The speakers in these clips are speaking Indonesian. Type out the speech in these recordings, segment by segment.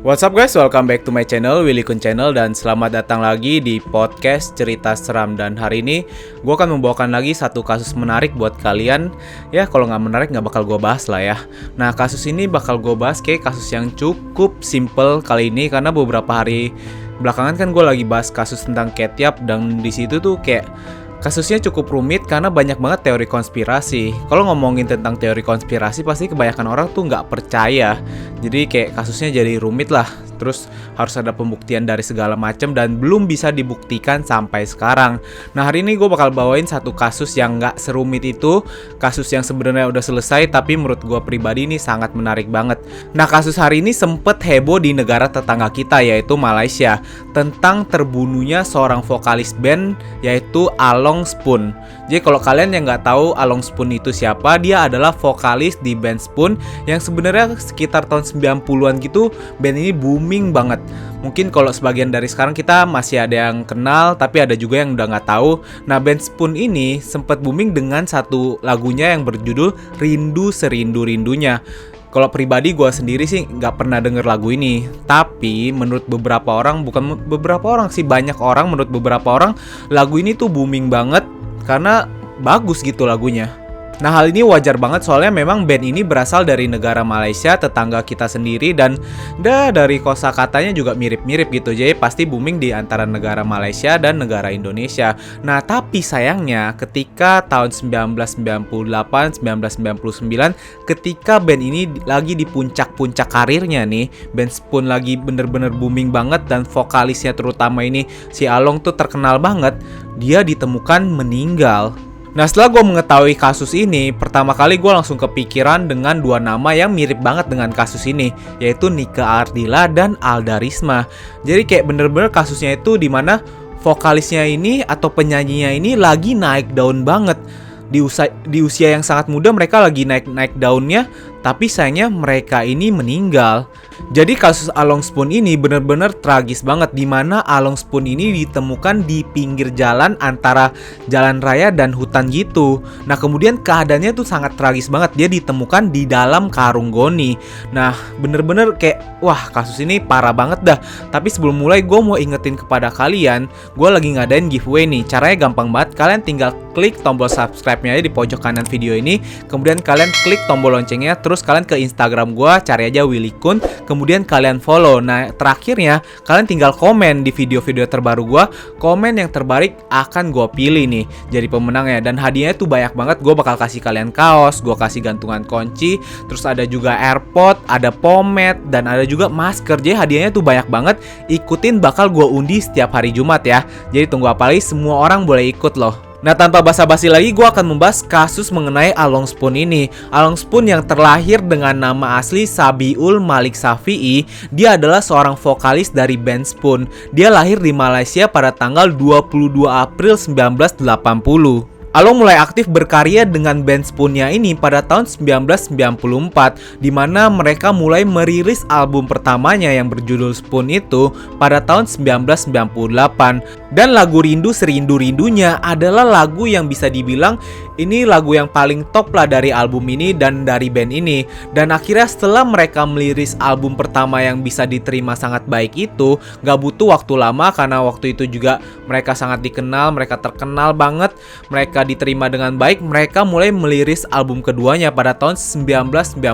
What's up guys, welcome back to my channel, Willy Kun Channel, dan selamat datang lagi di podcast cerita seram. Dan hari ini gue akan membawakan lagi satu kasus menarik buat kalian. Ya kalau nggak menarik nggak bakal gue bahas lah ya. Nah kasus ini bakal gue bahas kayak kasus yang cukup simple kali ini, karena beberapa hari belakangan kan gue lagi bahas kasus tentang Ketiap, dan di situ tuh kayak kasusnya cukup rumit karena banyak banget teori konspirasi. Kalau ngomongin tentang teori konspirasi pasti kebanyakan orang tuh nggak percaya. Jadi kayak kasusnya jadi rumit lah. Terus harus ada pembuktian dari segala macam dan belum bisa dibuktikan sampai sekarang. Nah hari ini gue bakal bawain satu kasus yang nggak serumit itu. Kasus yang sebenarnya udah selesai tapi menurut gue pribadi ini sangat menarik banget. Nah kasus hari ini sempet heboh di negara tetangga kita yaitu Malaysia, tentang terbunuhnya seorang vokalis band yaitu Along Spoon. Jadi kalau kalian yang nggak tahu Along Spoon itu siapa, dia adalah vokalis di band Spoon yang sebenarnya sekitar tahun 90-an gitu band ini booming banget. Mungkin kalau sebagian dari sekarang kita masih ada yang kenal, tapi ada juga yang udah nggak tahu. Nah band Spoon ini sempat booming dengan satu lagunya yang berjudul Rindu Serindu-Rindunya. Kalau pribadi gue sendiri sih nggak pernah denger lagu ini. Tapi menurut beberapa orang, bukan beberapa orang sih, banyak orang, menurut beberapa orang lagu ini tuh booming banget karena bagus gitu lagunya. Nah hal ini wajar banget soalnya memang band ini berasal dari negara Malaysia, tetangga kita sendiri, dan dari kosakatanya juga mirip-mirip gitu. Jadi pasti booming di antara negara Malaysia dan negara Indonesia. Nah tapi sayangnya ketika tahun 1998, 1999 ketika band ini lagi di puncak-puncak karirnya nih, band Spoon lagi bener-bener booming banget dan vokalisnya terutama ini si Along tuh terkenal banget, dia ditemukan meninggal. Nah setelah gue mengetahui kasus ini, pertama kali gue langsung kepikiran dengan dua nama yang mirip banget dengan kasus ini, yaitu Nike Ardilla dan Alda Risma. Jadi kayak bener-bener kasusnya itu dimana vokalisnya ini atau penyanyinya ini lagi naik daun banget. Di usia yang sangat muda mereka lagi naik daunnya, tapi sayangnya mereka ini meninggal. Jadi kasus Along Spoon ini benar-benar tragis banget, dimana Along Spoon ini ditemukan di pinggir jalan antara jalan raya dan hutan gitu. Nah kemudian keadaannya tuh sangat tragis banget, dia ditemukan di dalam karung goni. Nah bener-bener kayak wah kasus ini parah banget dah. Tapi sebelum mulai gue mau ingetin kepada kalian, gue lagi ngadain giveaway nih. Caranya gampang banget, kalian tinggal klik tombol subscribe-nya aja di pojok kanan video ini. Kemudian kalian klik tombol loncengnya, terus kalian ke Instagram gue, cari aja Willy Kun. Kemudian kalian follow. Nah terakhirnya kalian tinggal komen di video-video terbaru gue. Komen yang terbaik akan gue pilih nih jadi pemenangnya. Dan hadiahnya tuh banyak banget. Gue bakal kasih kalian kaos, gue kasih gantungan kunci, terus ada juga AirPod, ada pomade, dan ada juga masker. Jadi hadiahnya tuh banyak banget. Ikutin, bakal gue undi setiap hari Jumat ya. Jadi tunggu apa lagi, semua orang boleh ikut loh. Nah tanpa basa-basi lagi, gue akan membahas kasus mengenai Along Spoon ini. Along Spoon yang terlahir dengan nama asli Sabiul Malik Safi'i, dia adalah seorang vokalis dari band Spoon. Dia lahir di Malaysia pada tanggal 22 April 1980. Along mulai aktif berkarya dengan band Spoon-nya ini pada tahun 1994, di mana mereka mulai merilis album pertamanya yang berjudul Spoon itu pada tahun 1998. Dan lagu Rindu Serindu-Rindunya adalah lagu yang bisa dibilang ini lagu yang paling top lah dari album ini dan dari band ini. Dan akhirnya setelah mereka meliris album pertama yang bisa diterima sangat baik itu, gak butuh waktu lama karena waktu itu juga mereka sangat dikenal, mereka terkenal banget, mereka diterima dengan baik, mereka mulai meliris album keduanya pada tahun 1999.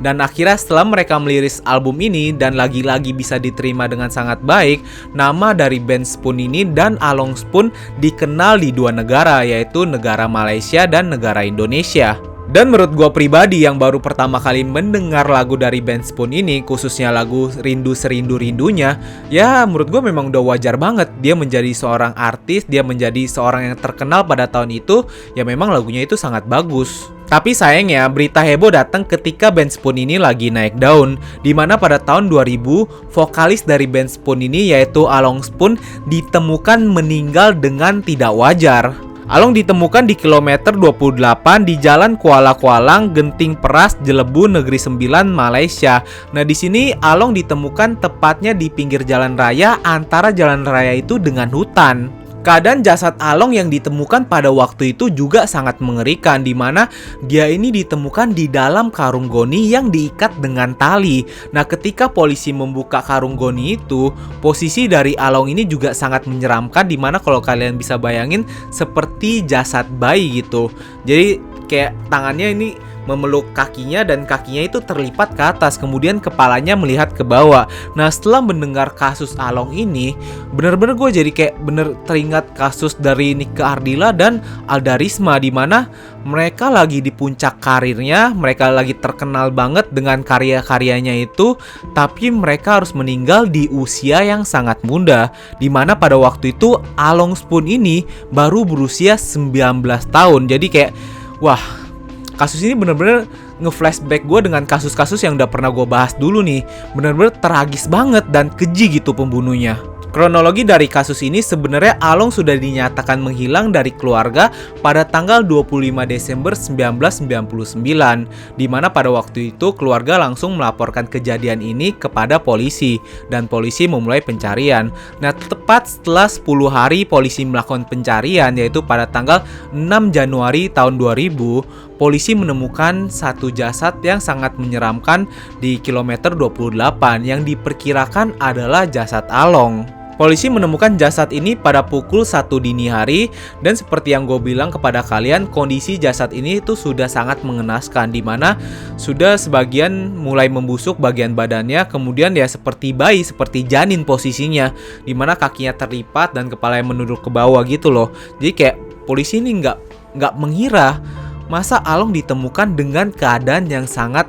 Dan akhirnya setelah mereka meliris album ini dan lagi-lagi bisa diterima dengan sangat baik, nama dari band Spoon ini dan Along Spoon dikenal di dua negara, yaitu negara Malaysia dan negara Indonesia. Dan menurut gue pribadi yang baru pertama kali mendengar lagu dari band Spoon ini, khususnya lagu Rindu Serindu-Rindunya, ya menurut gue memang udah wajar banget dia menjadi seorang artis, dia menjadi seorang yang terkenal pada tahun itu, ya memang lagunya itu sangat bagus. Tapi sayangnya berita heboh datang ketika band Spoon ini lagi naik daun, dimana pada tahun 2000 vokalis dari band Spoon ini yaitu Along Spoon ditemukan meninggal dengan tidak wajar. Along ditemukan di kilometer 28 di Jalan Kuala Kualang, Genting Peras, Jelebu, Negeri Sembilan, Malaysia. Nah, di sini Along ditemukan tepatnya di pinggir jalan raya antara jalan raya itu dengan hutan. Keadaan jasad Along yang ditemukan pada waktu itu juga sangat mengerikan, di mana dia ini ditemukan di dalam karung goni yang diikat dengan tali. Nah, ketika polisi membuka karung goni itu, posisi dari Along ini juga sangat menyeramkan, di mana kalau kalian bisa bayangin seperti jasad bayi gitu. Jadi kayak tangannya ini memeluk kakinya dan kakinya itu terlipat ke atas, kemudian kepalanya melihat ke bawah. Nah, setelah mendengar kasus Along ini, bener-bener gue jadi kayak bener teringat kasus dari Nike Ardila dan Alda Risma, di mana mereka lagi di puncak karirnya, mereka lagi terkenal banget dengan karya-karyanya itu, tapi mereka harus meninggal di usia yang sangat muda, di mana pada waktu itu Along Spoon ini baru berusia 19 tahun. Jadi kayak wah, kasus ini bener-bener nge-flashback gue dengan kasus-kasus yang udah pernah gue bahas dulu nih. Bener-bener tragis banget dan keji gitu pembunuhnya. Kronologi dari kasus ini sebenarnya Along sudah dinyatakan menghilang dari keluarga pada tanggal 25 Desember 1999, di mana pada waktu itu keluarga langsung melaporkan kejadian ini kepada polisi dan polisi memulai pencarian. Nah, tepat setelah 10 hari polisi melakukan pencarian, yaitu pada tanggal 6 Januari tahun 2000, polisi menemukan satu jasad yang sangat menyeramkan di kilometer 28 yang diperkirakan adalah jasad Along. Polisi menemukan jasad ini pada pukul 1 dini hari, dan seperti yang gue bilang kepada kalian, kondisi jasad ini itu sudah sangat mengenaskan, di mana sudah sebagian mulai membusuk bagian badannya, kemudian ya seperti bayi, seperti janin posisinya, di mana kakinya terlipat dan kepalanya menunduk ke bawah gitu loh. Jadi kayak polisi ini nggak mengira masa Along ditemukan dengan keadaan yang sangat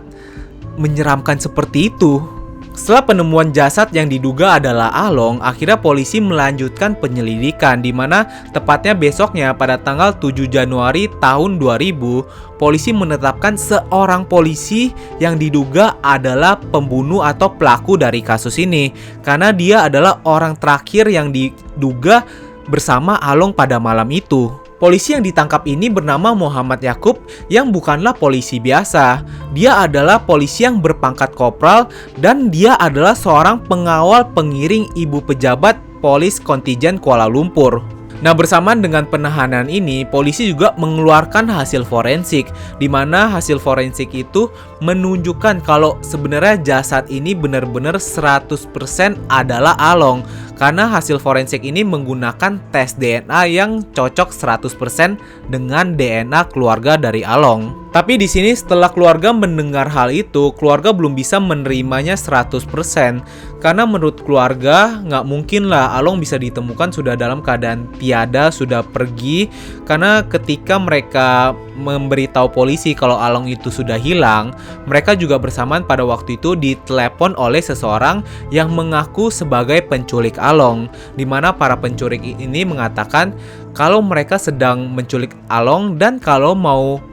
menyeramkan seperti itu. Setelah penemuan jasad yang diduga adalah Along, akhirnya polisi melanjutkan penyelidikan, di mana tepatnya besoknya pada tanggal 7 Januari tahun 2000, polisi menetapkan seorang polisi yang diduga adalah pembunuh atau pelaku dari kasus ini, karena dia adalah orang terakhir yang diduga bersama Along pada malam itu. Polisi yang ditangkap ini bernama Muhammad Yakub, yang bukanlah polisi biasa. Dia adalah polisi yang berpangkat kopral, dan dia adalah seorang pengawal pengiring ibu pejabat polis kontijen Kuala Lumpur. Nah, bersamaan dengan penahanan ini, polisi juga mengeluarkan hasil forensik, di mana hasil forensik itu menunjukkan kalau sebenarnya jasad ini benar-benar 100% adalah Along. Karena hasil forensik ini menggunakan tes DNA yang cocok 100% dengan DNA keluarga dari Along. Tapi di sini setelah keluarga mendengar hal itu, keluarga belum bisa menerimanya 100%. Karena menurut keluarga, nggak mungkin lah Along bisa ditemukan sudah dalam keadaan tiada, sudah pergi. Karena ketika mereka memberitahu polisi kalau Along itu sudah hilang, mereka juga bersamaan pada waktu itu ditelepon oleh seseorang yang mengaku sebagai penculik Along, di mana para penculik ini mengatakan kalau mereka sedang menculik Along, dan kalau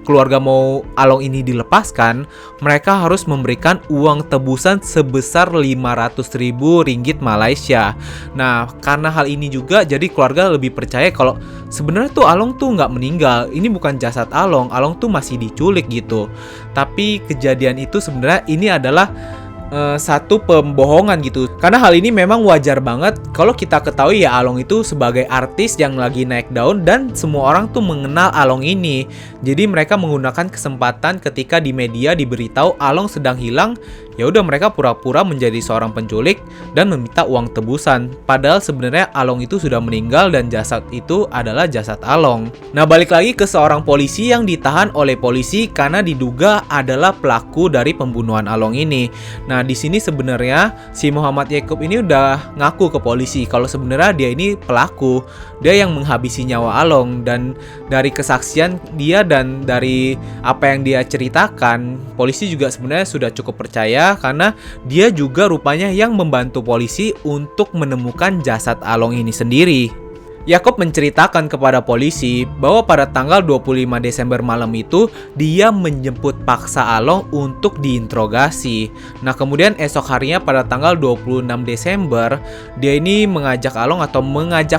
keluarga mau Along ini dilepaskan, mereka harus memberikan uang tebusan sebesar 500.000 ringgit Malaysia. Nah, karena hal ini juga jadi keluarga lebih percaya kalau sebenarnya tuh Along tuh nggak meninggal, ini bukan jasad Along tuh masih diculik gitu. Tapi kejadian itu sebenarnya ini adalah satu pembohongan gitu. Karena hal ini memang wajar banget kalau kita ketahui ya Along itu sebagai artis yang lagi naik daun, dan semua orang tuh mengenal Along ini. Jadi mereka menggunakan kesempatan ketika di media diberitahu Along sedang hilang, ya udah mereka pura-pura menjadi seorang penculik dan meminta uang tebusan. Padahal sebenarnya Along itu sudah meninggal dan jasad itu adalah jasad Along. Nah, balik lagi ke seorang polisi yang ditahan oleh polisi karena diduga adalah pelaku dari pembunuhan Along ini. Nah, di sini sebenarnya si Muhammad Yakub ini udah ngaku ke polisi kalau sebenarnya dia ini pelaku. Dia yang menghabisi nyawa Along, dan dari kesaksian dia dan dari apa yang dia ceritakan, polisi juga sebenarnya sudah cukup percaya karena dia juga rupanya yang membantu polisi untuk menemukan jasad Along ini sendiri. Yakub menceritakan kepada polisi bahwa pada tanggal 25 Desember malam itu dia menjemput paksa Along untuk diinterogasi. Nah, kemudian esok harinya pada tanggal 26 Desember dia ini mengajak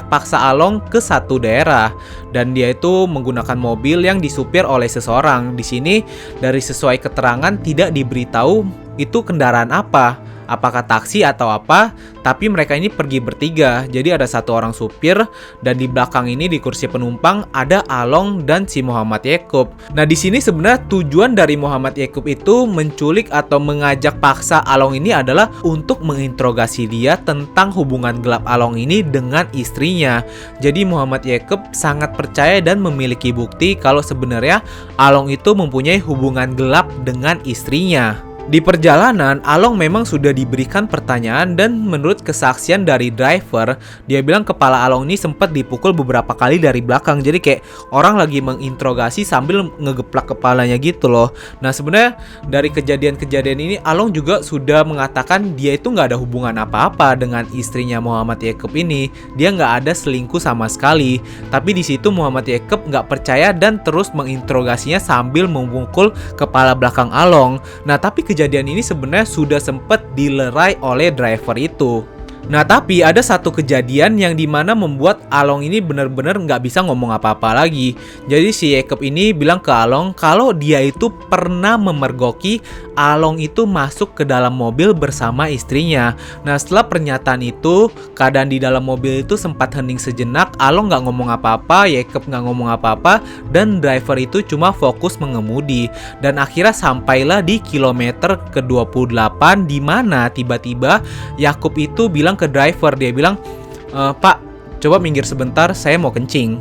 paksa Along ke satu daerah, dan dia itu menggunakan mobil yang disupir oleh seseorang. Di sini dari sesuai keterangan tidak diberitahu itu kendaraan apa. apakah taksi atau apa, tapi mereka ini pergi bertiga. Jadi ada satu orang supir dan di belakang ini di kursi penumpang ada Along dan si Muhammad Yakob. Nah, di sini sebenarnya tujuan dari Muhammad Yakob itu menculik atau mengajak paksa Along ini adalah untuk menginterogasi dia tentang hubungan gelap Along ini dengan istrinya. Jadi Muhammad Yakob sangat percaya dan memiliki bukti kalau sebenarnya Along itu mempunyai hubungan gelap dengan istrinya. Di perjalanan, Along memang sudah diberikan pertanyaan dan menurut kesaksian dari driver, dia bilang kepala Along ini sempat dipukul beberapa kali dari belakang. Jadi kayak orang lagi menginterogasi sambil ngegeplak kepalanya gitu loh. Nah, sebenarnya dari kejadian-kejadian ini, Along juga sudah mengatakan dia itu nggak ada hubungan apa-apa dengan istrinya Muhammad Yakob ini. Dia nggak ada selingkuh sama sekali. Tapi di situ Muhammad Yakob nggak percaya dan terus menginterogasinya sambil memukul kepala belakang Along. Nah, tapi kejadian ini sebenarnya sudah sempat dilerai oleh driver itu. Nah, tapi ada satu kejadian yang dimana membuat Along ini benar-benar nggak bisa ngomong apa-apa lagi. Jadi si Yakob ini bilang ke Along kalau dia itu pernah memergoki Along itu masuk ke dalam mobil bersama istrinya. Nah, setelah pernyataan itu, keadaan di dalam mobil itu sempat hening sejenak. Along nggak ngomong apa-apa, Yakob nggak ngomong apa-apa, dan driver itu cuma fokus mengemudi. Dan akhirnya sampailah di kilometer ke-28 di mana tiba-tiba Yakob itu bilang ke driver, dia bilang, "Pak, coba minggir sebentar, saya mau kencing."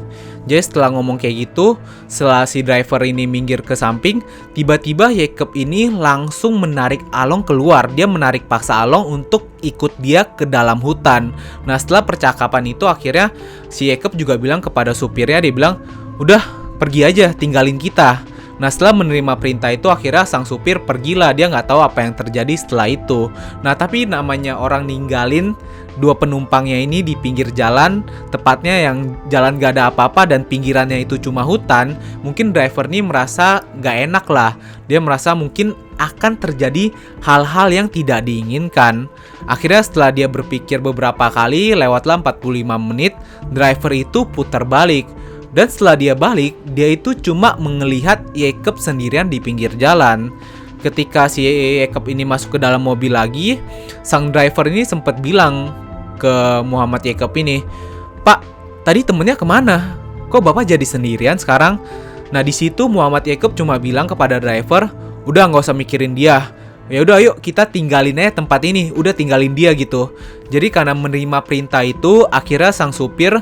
Jadi setelah ngomong kayak gitu, setelah si driver ini minggir ke samping, tiba-tiba Yakob ini langsung menarik Along keluar. Dia menarik paksa Along untuk ikut dia ke dalam hutan. Nah, setelah percakapan itu akhirnya si Yakob juga bilang kepada supirnya, dia bilang, "Udah, pergi aja, tinggalin kita." Nah, setelah menerima perintah itu akhirnya sang supir pergilah. Dia nggak tahu apa yang terjadi setelah itu. Nah, tapi namanya orang ninggalin dua penumpangnya ini di pinggir jalan, tepatnya yang jalan gak ada apa-apa dan pinggirannya itu cuma hutan, mungkin driver ini merasa gak enak lah. Dia merasa mungkin akan terjadi hal-hal yang tidak diinginkan. Akhirnya setelah dia berpikir beberapa kali, lewatlah 45 menit, driver itu putar balik. Dan setelah dia balik, dia itu cuma melihat Yakob sendirian di pinggir jalan. Ketika si Yakob ini masuk ke dalam mobil lagi, sang driver ini sempat bilang ke Muhammad Yakob ini, "Pak, tadi temennya kemana? Kok bapak jadi sendirian sekarang?" Nah, di situ Muhammad Yakob cuma bilang kepada driver, "Udah, nggak usah mikirin dia. Ya udah, yuk kita tinggalin aja tempat ini. Udah, tinggalin dia gitu." Jadi karena menerima perintah itu, akhirnya sang supir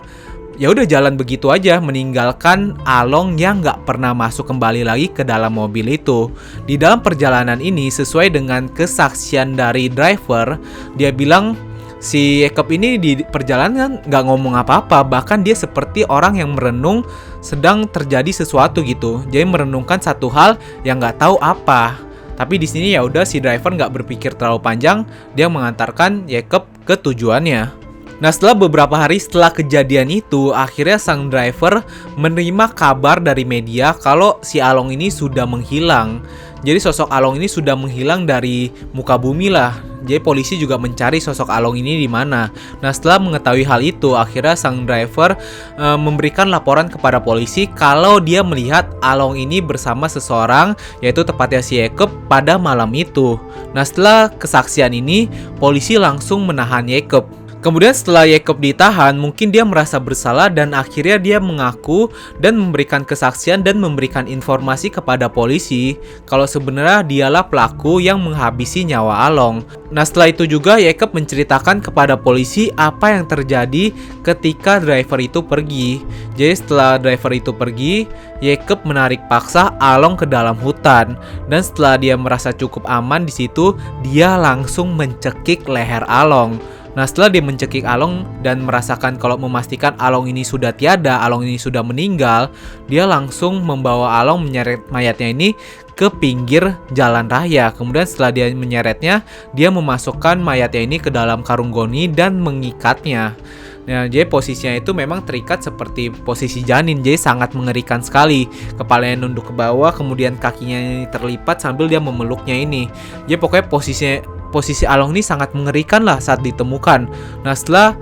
ya udah jalan begitu aja, meninggalkan Along yang nggak pernah masuk kembali lagi ke dalam mobil itu. Di dalam perjalanan ini, sesuai dengan kesaksian dari driver, dia bilang si Yakob ini di perjalanan nggak ngomong apa-apa, bahkan dia seperti orang yang merenung sedang terjadi sesuatu gitu. Jadi merenungkan satu hal yang nggak tahu apa. Tapi di sini ya udah, si driver nggak berpikir terlalu panjang, dia mengantarkan Yakob ke tujuannya. Nah, setelah beberapa hari setelah kejadian itu, akhirnya sang driver menerima kabar dari media kalau si Along ini sudah menghilang. Jadi sosok Along ini sudah menghilang dari muka bumi lah. Jadi polisi juga mencari sosok Along ini di mana. Nah, setelah mengetahui hal itu, akhirnya sang driver memberikan laporan kepada polisi kalau dia melihat Along ini bersama seseorang, yaitu tepatnya si Yakob pada malam itu. Nah, setelah kesaksian ini, polisi langsung menahan Yakob. Kemudian setelah Yakob ditahan, mungkin dia merasa bersalah dan akhirnya dia mengaku dan memberikan kesaksian dan memberikan informasi kepada polisi kalau sebenarnya dialah pelaku yang menghabisi nyawa Along. Nah, setelah itu juga Yakob menceritakan kepada polisi apa yang terjadi ketika driver itu pergi. Jadi setelah driver itu pergi, Yakob menarik paksa Along ke dalam hutan, dan setelah dia merasa cukup aman di situ, dia langsung mencekik leher Along. Nah, setelah dia mencekik Along dan merasakan kalau memastikan Along ini sudah tiada, Along ini sudah meninggal, dia langsung membawa Along menyeret mayatnya ini ke pinggir jalan raya. Kemudian setelah dia menyeretnya, dia memasukkan mayatnya ini ke dalam karung goni dan mengikatnya. Nah, jadi posisinya itu memang terikat seperti posisi janin, jadi sangat mengerikan sekali. Kepalanya nunduk ke bawah, kemudian kakinya ini terlipat sambil dia memeluknya ini. Jadi pokoknya posisi Along ini sangat mengerikan lah saat ditemukan. Nah, setelah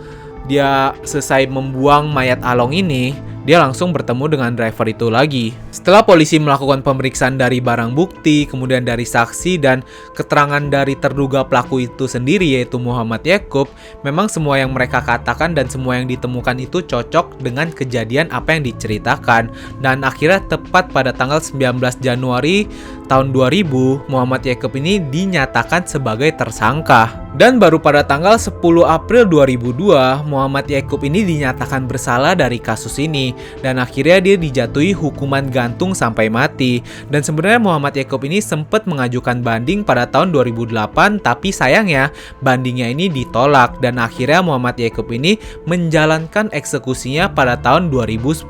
dia selesai membuang mayat Along ini, dia langsung bertemu dengan driver itu lagi. Setelah polisi melakukan pemeriksaan dari barang bukti, kemudian dari saksi dan keterangan dari terduga pelaku itu sendiri yaitu Muhammad Yakub, memang semua yang mereka katakan dan semua yang ditemukan itu cocok dengan kejadian apa yang diceritakan. Dan akhirnya tepat pada tanggal 19 Januari tahun 2000, Muhammad Yakub ini dinyatakan sebagai tersangka. Dan baru pada tanggal 10 April 2002, Muhammad Yakub ini dinyatakan bersalah dari kasus ini. Dan akhirnya dia dijatuhi hukuman gantung sampai mati. Dan sebenarnya Muhammad Yakub ini sempat mengajukan banding pada tahun 2008, tapi sayangnya bandingnya ini ditolak. Dan akhirnya Muhammad Yakub ini menjalankan eksekusinya pada tahun 2010.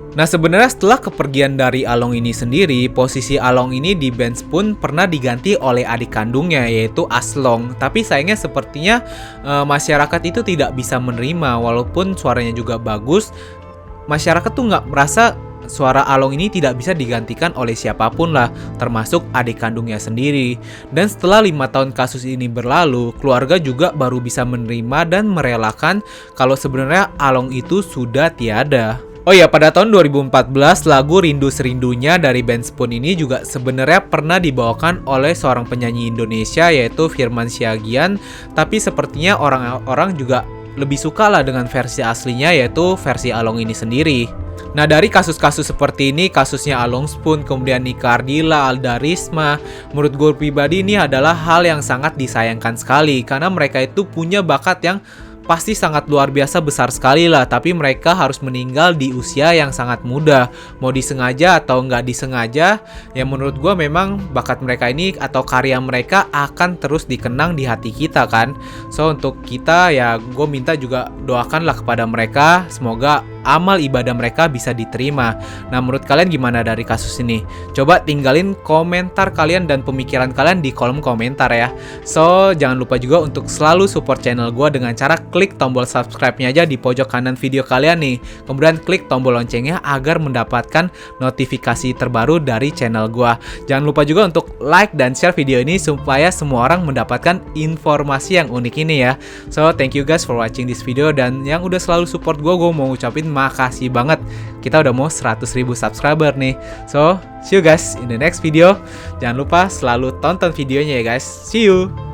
Nah, sebenarnya setelah kepergian dari Along ini sendiri, posisi Along ini di Benz pun pernah diganti oleh adik kandungnya yaitu Aslong. Tapi sayangnya sepertinya masyarakat itu tidak bisa menerima, walaupun suaranya juga bagus. Masyarakat tuh nggak merasa suara Along ini tidak bisa digantikan oleh siapapun lah, termasuk adik kandungnya sendiri. Dan setelah 5 tahun kasus ini berlalu, keluarga juga baru bisa menerima dan merelakan kalau sebenarnya Along itu sudah tiada. Oh ya, pada tahun 2014 lagu Rindu Serindunya dari band Spoon ini juga sebenarnya pernah dibawakan oleh seorang penyanyi Indonesia yaitu Firman Siagian, tapi sepertinya orang-orang juga lebih suka lah dengan versi aslinya yaitu versi Along ini sendiri. Nah, dari kasus-kasus seperti ini, kasusnya Along Spoon, kemudian Nika Ardila, Alda Risma, menurut gue pribadi ini adalah hal yang sangat disayangkan sekali karena mereka itu punya bakat yang pasti sangat luar biasa besar sekali lah, tapi mereka harus meninggal di usia yang sangat muda. Mau disengaja atau nggak disengaja, ya menurut gue memang bakat mereka ini atau karya mereka akan terus dikenang di hati kita kan. So untuk kita ya gue minta juga doakanlah kepada mereka, semoga amal ibadah mereka bisa diterima. Nah, menurut kalian gimana dari kasus ini? Coba tinggalin komentar kalian dan pemikiran kalian di kolom komentar ya. So, jangan lupa juga untuk selalu support channel gue dengan cara klik tombol subscribe-nya aja di pojok kanan video kalian nih. Kemudian klik tombol loncengnya agar mendapatkan notifikasi terbaru dari channel gue. Jangan lupa juga untuk like dan share video ini supaya semua orang mendapatkan informasi yang unik ini ya. So, thank you guys for watching this video, dan yang udah selalu support gue mau ucapin makasih banget. Kita udah mau 100.000 subscriber nih. So, see you guys in the next video. Jangan lupa selalu tonton videonya ya guys. See you.